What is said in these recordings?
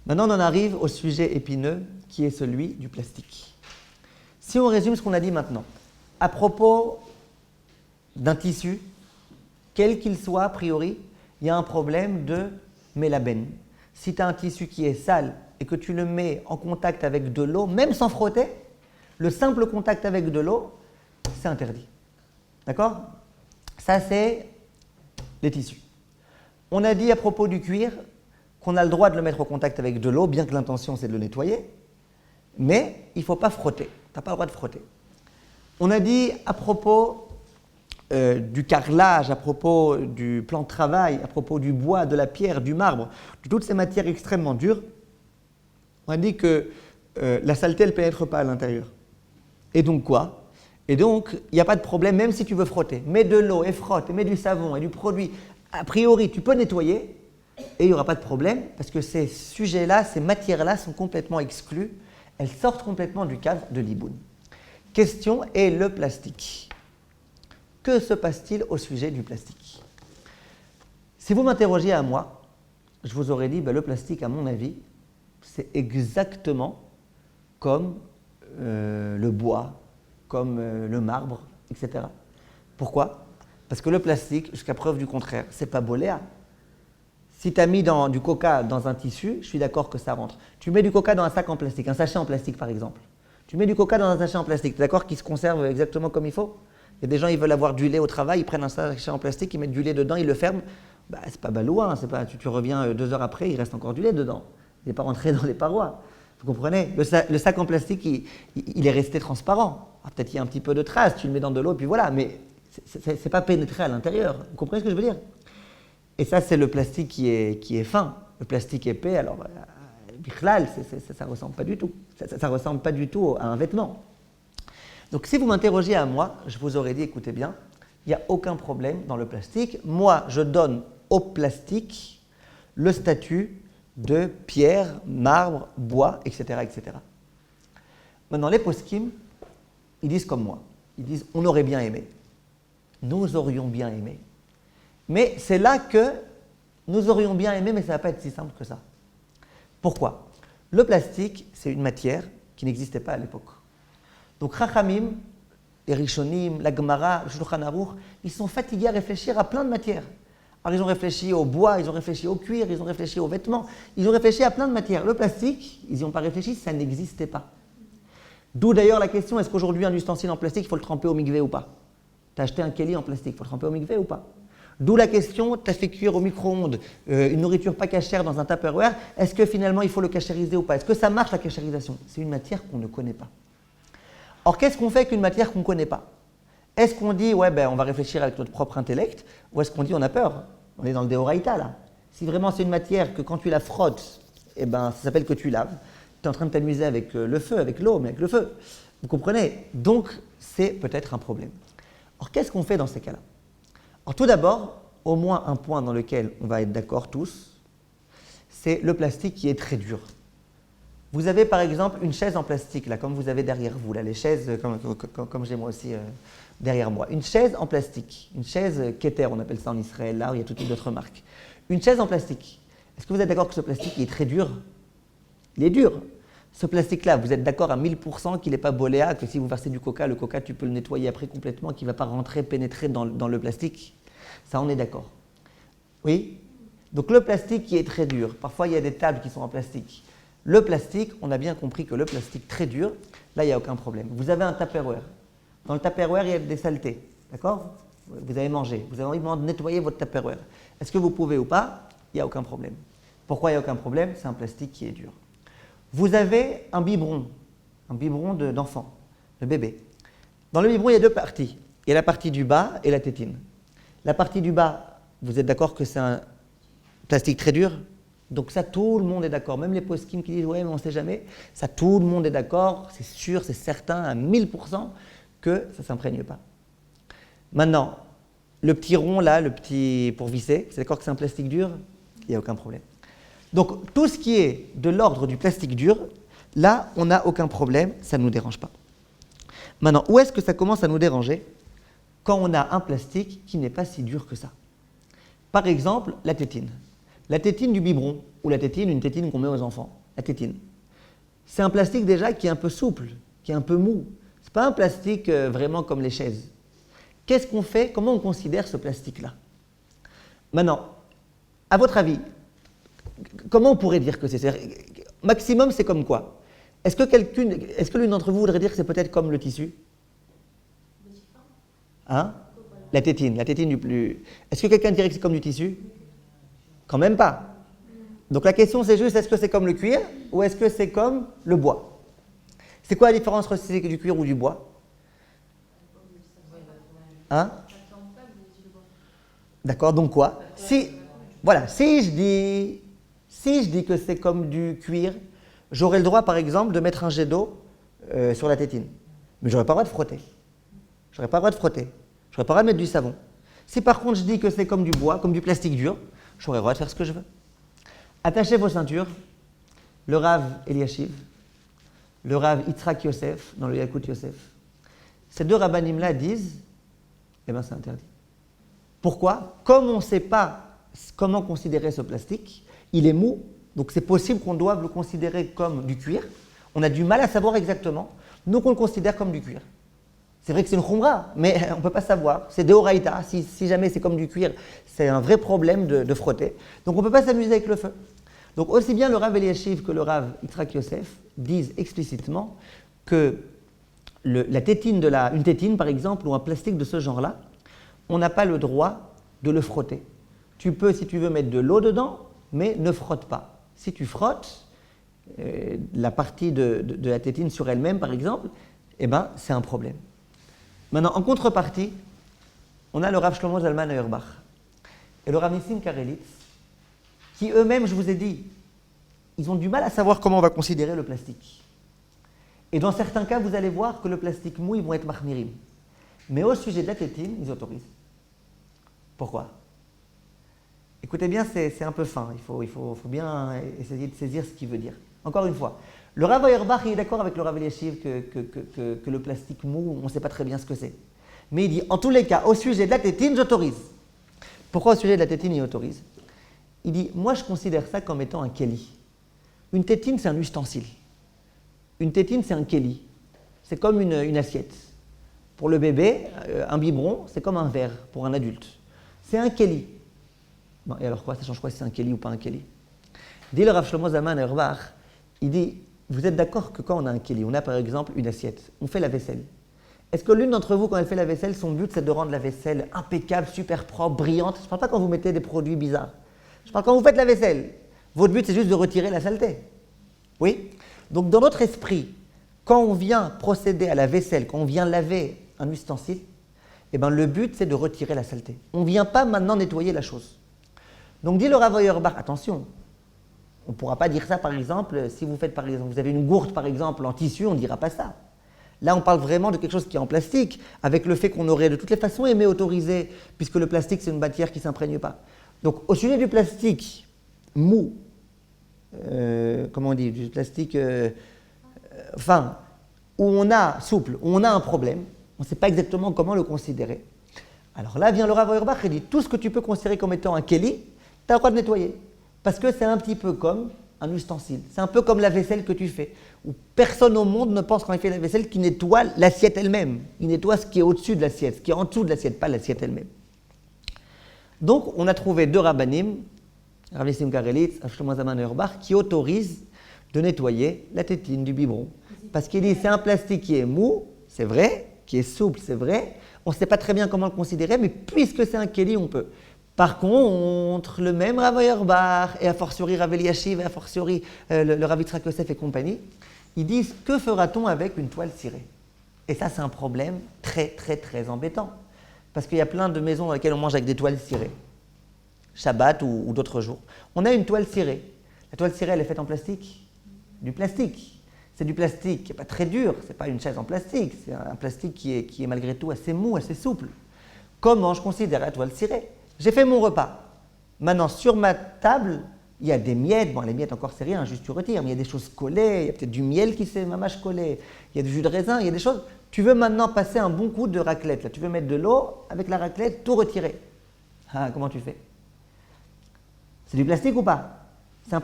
Maintenant, on en arrive au sujet épineux qui est celui du plastique. Si on résume ce qu'on a dit maintenant, à propos d'un tissu, quel qu'il soit, a priori, il y a un problème de mélabène. Si tu as un tissu qui est sale et que tu le mets en contact avec de l'eau, même sans frotter, le simple contact avec de l'eau, c'est interdit. D'accord? Ça, c'est les tissus. On a dit à propos du cuir qu'on a le droit de le mettre au contact avec de l'eau, bien que l'intention c'est de le nettoyer, mais il ne faut pas frotter. Tu n'as pas le droit de frotter. On a dit à propos du carrelage, à propos du plan de travail, à propos du bois, de la pierre, du marbre, de toutes ces matières extrêmement dures, on a dit que la saleté, elle ne pénètre pas à l'intérieur. Et donc quoi? Et donc, il n'y a pas de problème, même si tu veux frotter. Mets de l'eau et frotte, et mets du savon et du produit. A priori, tu peux nettoyer, et il n'y aura pas de problème, parce que ces sujets-là, ces matières-là sont complètement exclues. Elles sortent complètement du cadre de l'Iboun. Question est le plastique. Que se passe-t-il au sujet du plastique? Si vous m'interrogiez à moi, je vous aurais dit, le plastique, à mon avis, c'est exactement comme le bois, comme le marbre, etc. Pourquoi? Parce que le plastique, jusqu'à preuve du contraire, c'est pas boléa. Si tu as mis du coca dans un tissu, je suis d'accord que ça rentre. Tu mets du coca dans un sac en plastique, un sachet en plastique par exemple. Tu mets du coca dans un sachet en plastique, tu es d'accord qu'il se conserve exactement comme il faut? Il y a des gens, ils veulent avoir du lait au travail, ils prennent un sachet en plastique, ils mettent du lait dedans, ils le ferment. C'est pas balouin, c'est pas, tu reviens 2 heures après, il reste encore du lait dedans. Il n'est pas rentré dans les parois. Vous comprenez? Le sac en plastique, il est resté transparent. Peut-être qu'il y a un petit peu de traces, tu le mets dans de l'eau, puis voilà, mais c'est pas pénétré à l'intérieur. Vous comprenez ce que je veux dire? Et ça, c'est le plastique qui est fin. Le plastique épais, alors, bichlal, ça ne ressemble pas du tout. Ça ne ressemble pas du tout à un vêtement. Donc, si vous m'interrogiez à moi, je vous aurais dit, écoutez bien, il n'y a aucun problème dans le plastique. Moi, je donne au plastique le statut de pierre, marbre, bois, etc., etc. Maintenant, les poskim, ils disent comme moi. Ils disent, on aurait bien aimé. Nous aurions bien aimé. Mais c'est là que nous aurions bien aimé, mais ça ne va pas être si simple que ça. Pourquoi? Le plastique, c'est une matière qui n'existait pas à l'époque. Donc, Chachamim, les Rishonim, la Gemara, le Shulchan Aruch, ils sont fatigués à réfléchir à plein de matières. Alors, ils ont réfléchi au bois, ils ont réfléchi au cuir, ils ont réfléchi aux vêtements, ils ont réfléchi à plein de matières. Le plastique, ils n'y ont pas réfléchi, ça n'existait pas. D'où d'ailleurs la question, est-ce qu'aujourd'hui, un ustensile en plastique, il faut le tremper au mikvé ou pas? Tu as acheté un keli en plastique, il faut le tremper au mikvé ou pas? D'où la question, tu as fait cuire au micro-ondes une nourriture pas cachère dans un Tupperware, est-ce que finalement il faut le cachériser ou pas? Est-ce que ça marche la cachérisation? C'est une matière qu'on ne connaît pas. Or, qu'est-ce qu'on fait avec une matière qu'on ne connaît pas? Est-ce qu'on dit, on va réfléchir avec notre propre intellect, ou est-ce qu'on dit, on a peur? On est dans le déoraïta là. Si vraiment c'est une matière que quand tu la frottes, ça s'appelle que tu laves, tu es en train de t'amuser avec le feu, avec l'eau, mais avec le feu. Vous comprenez? Donc, c'est peut-être un problème. Or, qu'est-ce qu'on fait dans ces cas-là? Alors, tout d'abord, au moins un point dans lequel on va être d'accord tous, c'est le plastique qui est très dur. Vous avez par exemple une chaise en plastique, là, comme vous avez derrière vous, là, les chaises, comme j'ai moi aussi derrière moi. Une chaise en plastique, une chaise Keter, on appelle ça en Israël, là où il y a toutes d'autres marques. Une chaise en plastique. Est-ce que vous êtes d'accord que ce plastique il est très dur? Il est dur. Ce plastique-là, vous êtes d'accord à 1000% qu'il n'est pas boléa, que si vous versez du coca, le coca, tu peux le nettoyer après complètement, qu'il ne va pas rentrer, pénétrer dans le plastique? Ça, on est d'accord. Oui? Donc le plastique qui est très dur. Parfois, il y a des tables qui sont en plastique. Le plastique, on a bien compris que le plastique très dur, là, il n'y a aucun problème. Vous avez un Tupperware. Dans le Tupperware, il y a des saletés. D'accord? Vous avez mangé. Vous avez envie de nettoyer votre Tupperware. Est-ce que vous pouvez ou pas? Il n'y a aucun problème. Pourquoi il n'y a aucun problème? C'est un plastique qui est dur. Vous avez un biberon d'enfant, le bébé. Dans le biberon, il y a 2 parties. Il y a la partie du bas et la tétine. La partie du bas, vous êtes d'accord que c'est un plastique très dur? Donc ça, tout le monde est d'accord. Même les poskim qui disent « ouais, mais on ne sait jamais », ça, tout le monde est d'accord, c'est sûr, c'est certain, à 1000% que ça ne s'imprègne pas. Maintenant, le petit rond là, le petit pour visser, c'est d'accord que c'est un plastique dur? Il n'y a aucun problème. Donc tout ce qui est de l'ordre du plastique dur, là, on n'a aucun problème, ça ne nous dérange pas. Maintenant, où est-ce que ça commence à nous déranger? Quand on a un plastique qui n'est pas si dur que ça. Par exemple, la tétine. La tétine du biberon ou la tétine, une tétine qu'on met aux enfants, la tétine. C'est un plastique déjà qui est un peu souple, qui est un peu mou. Ce n'est pas un plastique vraiment comme les chaises. Qu'est-ce qu'on fait? Comment on considère ce plastique-là? Maintenant, à votre avis, comment on pourrait dire que c'est? Maximum, c'est comme quoi? Est-ce que l'une d'entre vous voudrait dire que c'est peut-être comme le tissu? Hein? La tétine du plus... Est-ce que quelqu'un dirait que c'est comme du tissu? Quand même pas. Donc la question c'est juste, est-ce que c'est comme le cuir ou est-ce que c'est comme le bois? C'est quoi la différence entre si c'est du cuir ou du bois? Hein? D'accord, donc quoi? Voilà, si je dis que c'est comme du cuir, j'aurais le droit par exemple de mettre un jet d'eau sur la tétine. Mais j'aurais pas le droit de frotter. J'aurais pas le droit de frotter. J'aurais pas le droit de mettre du savon. Si par contre je dis que c'est comme du bois, comme du plastique dur, j'aurais le droit de faire ce que je veux. Attachez vos ceintures. Le Rav Eliashiv, le Rav Yitzhak Yosef, dans le Yakut Yosef. Ces deux rabbanim-là disent, eh bien c'est interdit. Pourquoi? Comme on ne sait pas comment considérer ce plastique, il est mou, donc c'est possible qu'on doive le considérer comme du cuir. On a du mal à savoir exactement, donc on le considère comme du cuir. C'est vrai que c'est une khumra, mais on ne peut pas savoir. C'est deoraita, si jamais c'est comme du cuir, c'est un vrai problème de frotter. Donc on ne peut pas s'amuser avec le feu. Donc aussi bien le Rav Eliashiv que le Rav Yitzhak Yosef disent explicitement que une tétine par exemple, ou un plastique de ce genre-là, on n'a pas le droit de le frotter. Tu peux, si tu veux, mettre de l'eau dedans, mais ne frotte pas. Si tu frottes la partie de la tétine sur elle-même, par exemple, eh ben, c'est un problème. Maintenant, en contrepartie, on a le Rav Shlomo Zalman Auerbach et le Rav Nissim Karelitz, qui eux-mêmes, je vous ai dit, ils ont du mal à savoir comment on va considérer le plastique. Et dans certains cas, vous allez voir que le plastique mou, ils vont être mahmirim. Mais au sujet de la tétine, ils autorisent. Pourquoi? Écoutez bien, c'est un peu fin. Il faut bien essayer de saisir ce qu'il veut dire. Encore une fois, le Rav Auerbach est d'accord avec le Rav Eliashiv que le plastique mou, on ne sait pas très bien ce que c'est. Mais il dit, en tous les cas, au sujet de la tétine, j'autorise. Pourquoi au sujet de la tétine, il autorise? Il dit, moi je considère ça comme étant un keli. Une tétine, c'est un ustensile. Une tétine, c'est un keli. C'est comme une assiette. Pour le bébé, un biberon, c'est comme un verre pour un adulte. C'est un keli. Bon, et alors quoi? Ça change quoi si c'est un keli ou pas un keli? Dit le Rav Shlomo Zalman Auerbach, il dit, vous êtes d'accord que quand on a un keli, on a par exemple une assiette, on fait la vaisselle. Est-ce que l'une d'entre vous, quand elle fait la vaisselle, son but c'est de rendre la vaisselle impeccable, super propre, brillante? Je ne parle pas quand vous mettez des produits bizarres. Je parle quand vous faites la vaisselle. Votre but c'est juste de retirer la saleté. Oui? Donc dans notre esprit, quand on vient procéder à la vaisselle, quand on vient laver un ustensile, eh ben, le but c'est de retirer la saleté. On ne vient pas maintenant nettoyer la chose. Donc dit le Rav Auerbach, attention, on ne pourra pas dire ça par exemple, si vous faites par exemple, vous avez une gourde par exemple en tissu, on ne dira pas ça. Là on parle vraiment de quelque chose qui est en plastique, avec le fait qu'on aurait de toutes les façons aimé autoriser, puisque le plastique c'est une matière qui ne s'imprègne pas. Donc au sujet du plastique mou, comment on dit, du plastique fin, où on a souple, où on a un problème, on ne sait pas exactement comment le considérer. Alors là vient le Rav Auerbach et dit, tout ce que tu peux considérer comme étant un keli, tu as le droit de nettoyer. Parce que c'est un petit peu comme un ustensile. C'est un peu comme la vaisselle que tu fais. Où personne au monde ne pense quand il fait la vaisselle qu'il nettoie l'assiette elle-même. Il nettoie ce qui est au-dessus de l'assiette, ce qui est en dessous de l'assiette, pas l'assiette elle-même. Donc on a trouvé deux rabbanim, Rav Nissim Karelitz, Rav Shlomo Zalman Auerbach, qui autorisent de nettoyer la tétine du biberon. Parce qu'il dit c'est un plastique qui est mou, c'est vrai, qui est souple, c'est vrai. On ne sait pas très bien comment le considérer, mais puisque c'est un keli, on peut. Par contre, le même Rav Auerbach, et a fortiori Rav Eliashiv, et a fortiori le Rav Yitzhak Yosef et compagnie, ils disent que fera-t-on avec une toile cirée? Et ça, c'est un problème très, très, très embêtant. Parce qu'il y a plein de maisons dans lesquelles on mange avec des toiles cirées, Shabbat ou d'autres jours. On a une toile cirée. La toile cirée, elle est faite en plastique. Du plastique. C'est du plastique qui n'est pas très dur, ce n'est pas une chaise en plastique, c'est un plastique qui est malgré tout assez mou, assez souple. Comment je considère la toile cirée? J'ai fait mon repas. Maintenant, sur ma table, il y a des miettes. Bon, les miettes encore, c'est rien, juste tu retires. Mais il y a des choses collées, il y a peut-être du miel qui s'est mamache collé, il y a du jus de raisin, il y a des choses. Tu veux maintenant passer un bon coup de raclette. Là. Tu veux mettre de l'eau avec la raclette, tout retirer. Ah, comment tu fais? C'est du plastique ou pas? C'est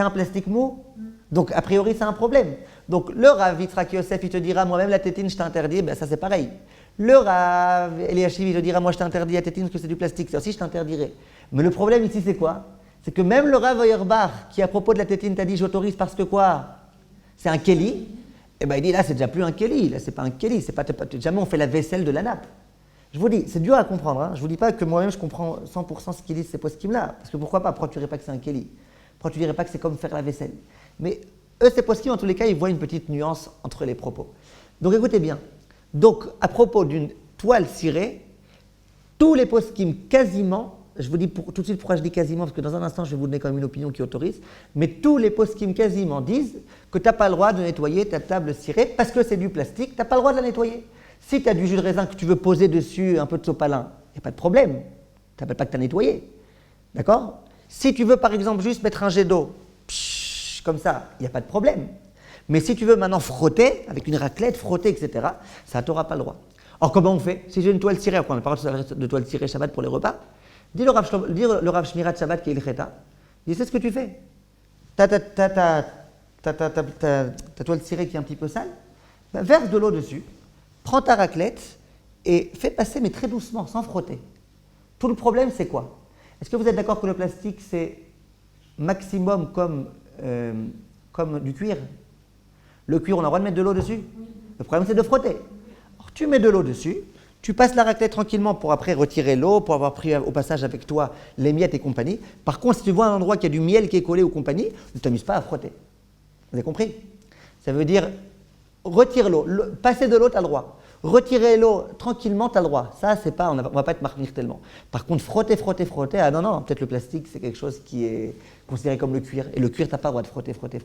un plastique mou. Donc, a priori, c'est un problème. Donc, le Rav Yitzhak Yosef, il te dira, moi-même, la tétine, je t'interdis, ben ça, c'est pareil. Le Rav Eliashiv, il te dira, moi, je t'interdis la tétine parce que c'est du plastique, ça aussi, je t'interdirai. Mais le problème ici, c'est quoi? C'est que même le Rav Auerbach, qui, à propos de la tétine, t'a dit, j'autorise parce que quoi? C'est un keli. Eh ben, il dit, là, c'est déjà plus un keli. Là, c'est pas un keli. C'est pas, jamais on fait la vaisselle de la nappe. Je vous dis, c'est dur à comprendre. Hein. Je vous dis pas que moi-même, je comprends 100% ce qu'ils disent, ces poskim-là. Parce que pourquoi pas? Pourquoi tu dirais pas que c'est un keli? Pourquoi tu dirais pas que c'est comme faire la vaisselle? Mais eux, ces poskim, en tous les cas, ils voient une petite nuance entre les propos. Donc, écoutez bien. Donc, à propos d'une toile cirée, tous les poskim quasiment, je vous dis tout de suite pourquoi je dis quasiment, parce que dans un instant, je vais vous donner quand même une opinion qui autorise, mais tous les poskim quasiment disent que tu n'as pas le droit de nettoyer ta table cirée parce que c'est du plastique, tu n'as pas le droit de la nettoyer. Si tu as du jus de raisin que tu veux poser dessus un peu de sopalin, il n'y a pas de problème. Tu n'appelles pas que tu as nettoyé. D'accord? Si tu veux par exemple juste mettre un jet d'eau, comme ça, il n'y a pas de problème. Mais si tu veux maintenant frotter, avec une raclette, frotter, etc., ça, tu n'auras pas le droit. Alors comment on fait? Si j'ai une toile cirée, on parle de toile cirée Shabbat pour les repas, dis le Rav Shmirat Shabbat qui est le Cheta, dis c'est ce que tu fais. Ta toile cirée qui est un petit peu sale, ben, verse de l'eau dessus, prends ta raclette et fais passer, mais très doucement, sans frotter. Tout le problème, c'est quoi? Est-ce que vous êtes d'accord que le plastique, c'est maximum comme du cuir? Le cuir, on a le droit de mettre de l'eau dessus? Le problème, c'est de frotter. Alors, tu mets de l'eau dessus, tu passes la raclette tranquillement pour après retirer l'eau, pour avoir pris au passage avec toi les miettes et compagnie. Par contre, si tu vois un endroit qui a du miel qui est collé ou compagnie, ne t'amuse pas à frotter. Vous avez compris? Ça veut dire, retire l'eau. Passer de l'eau, tu as le droit. Retirer l'eau tranquillement, tu as le droit. Ça, c'est pas, on ne va pas être marquir tellement. Par contre, frotter, ah non, peut-être le plastique, c'est quelque chose qui est considéré comme le cuir. Et le cuir, tu n'as pas le droit de frotter.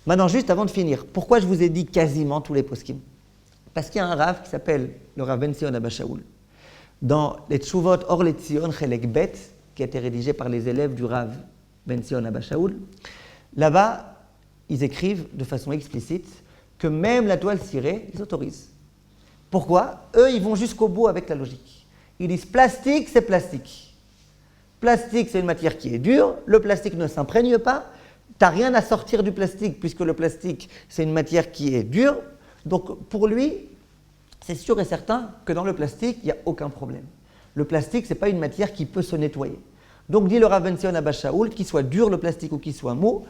Maintenant, juste avant de finir, pourquoi je vous ai dit quasiment tous les poskim? Parce qu'il y a un Rav qui s'appelle le Rav Ben Zion Abba Shaul. Dans les Tshuvot Or Letzion Chelek Bet, qui a été rédigé par les élèves du Rav Ben Zion Abba Shaul, là-bas, ils écrivent de façon explicite que même la toile cirée, ils autorisent. Pourquoi? Eux, ils vont jusqu'au bout avec la logique. Ils disent plastique, c'est plastique. Plastique, c'est une matière qui est dure, le plastique ne s'imprègne pas, tu n'as rien à sortir du plastique puisque le plastique, c'est une matière qui est dure. Donc pour lui, c'est sûr et certain que dans le plastique, il n'y a aucun problème. Le plastique, ce n'est pas une matière qui peut se nettoyer. Donc dit le Rav Ben Zion Abba Shaul, qu'il soit dur le plastique ou qu'il soit mou,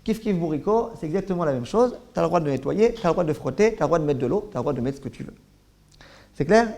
kif kif bourrico, c'est exactement la même chose. Tu as le droit de nettoyer, tu as le droit de frotter, tu as le droit de mettre de l'eau, tu as le droit de mettre ce que tu veux. C'est clair?